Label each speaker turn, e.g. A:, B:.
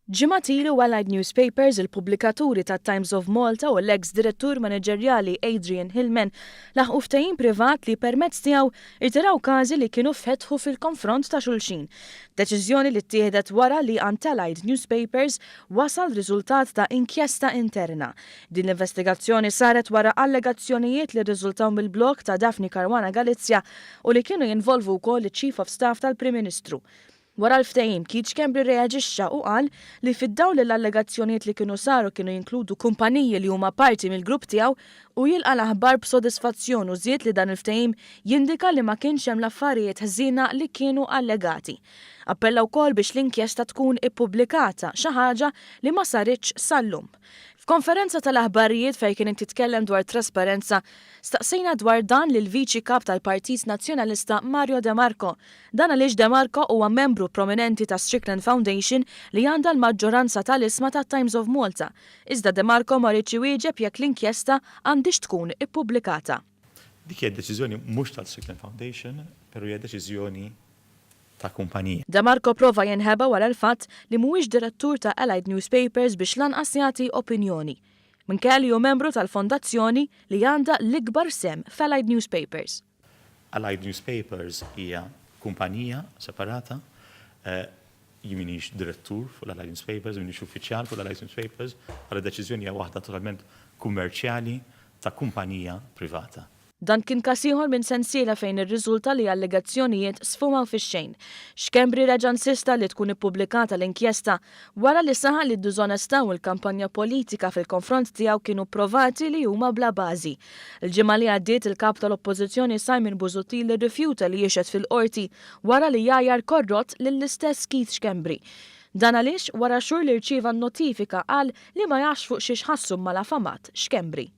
A: Ġimgħat ilu Allied Newspapers, il-pubblikaturi tat Times of Malta u l-ex direttur manageriali Adrian Hillman laħqu ftehim privat li permezz tiegħu irtiraw każi li kienu fetħu fil-konfront ta' xulxin. Deċiżjoni li ttieħdet wara li għand Allied Newspapers wasal riżultat ta' inkjesta interna. Din l-investigazzjoni saret wara allegazzjonijiet li rriżultaw mill-blog ta' Daphne Caruana Galizia u li kienu jinvolvu wkoll iċ-Chief of Staff tal-Prim Ministru. Wara l-ftehim, Keith Schembri reaġixxa u qal li fid-dawl l-allegazzjonijiet li kienu saru kienu jinkludu kumpaniji li huma parti mill-grupp tiegħu u jilqa l-aħbar b'sodisfazzjon u żied li dan il-ftehim jindika li ma kienx hemm l-affarijiet ħżiena li kienu allegati. Appella wkoll biex l-inkjesta tkun ippubblikata, xi ħaġa li ma saritx sal-lum. F'konferenza tal-aħbarijiet fejn kien titkellem dwar trasparenza, staqsejna dwar dan lil viċi kap tal-Partit Nazzjonalista Mario De Marco. Dan għaliex De Marco huwa membru prominenti ta' Strickland Foundation li għandha l-maġġoranza tal-isma ta' Times of Malta. Iżda De Marco ma rridx iwieġeb jekk l-inkjesta għandix tkun ippubblikata.
B: Dik hija deċiżjoni mhux tal-Strickland Foundation, però hija deċiżjoni ta' kumpanija.
A: De Marco prova jinħeba wara l-fatt li mhuwiex direttur ta' Allied Newspapers biex lanqas jagħti opinjoni. Minkejja hu membru tal-fondazzjoni li għandha l-ikbar sem f'Allied Newspapers.
B: Allied Newspapers hija kumpanija separata, jiminix direttur fuq l-Allied Newspapers, jiminix uffiċjal fuq l-Allied Newspapers, għal deċiżjoni hija waħda totalment kummerċjali ta' kumpanija privata.
A: Dan kien każ ieħor minn sensiela fejn irriżulta li allegazzjonijiet sfumaw fix-xejn. Schembri reġa' insista li tkun ippubblikata l-inkjesta wara li saħa li d-diżonestà u l-kampanja politika fil-konfront tiegħu kienu provati li huma bla bażi. Il-ġimgħa li għaddiet il-kap tal-Oppożizzjoni Simon Busuttil irrifjuta li jixed fil-qorti wara li jgħajjar korrott lill-istess Keith Schembri. Dan għaliex wara xhur li rċieva notifika qal li ma jafx fuq xi ħassum mal-affamat Schembri.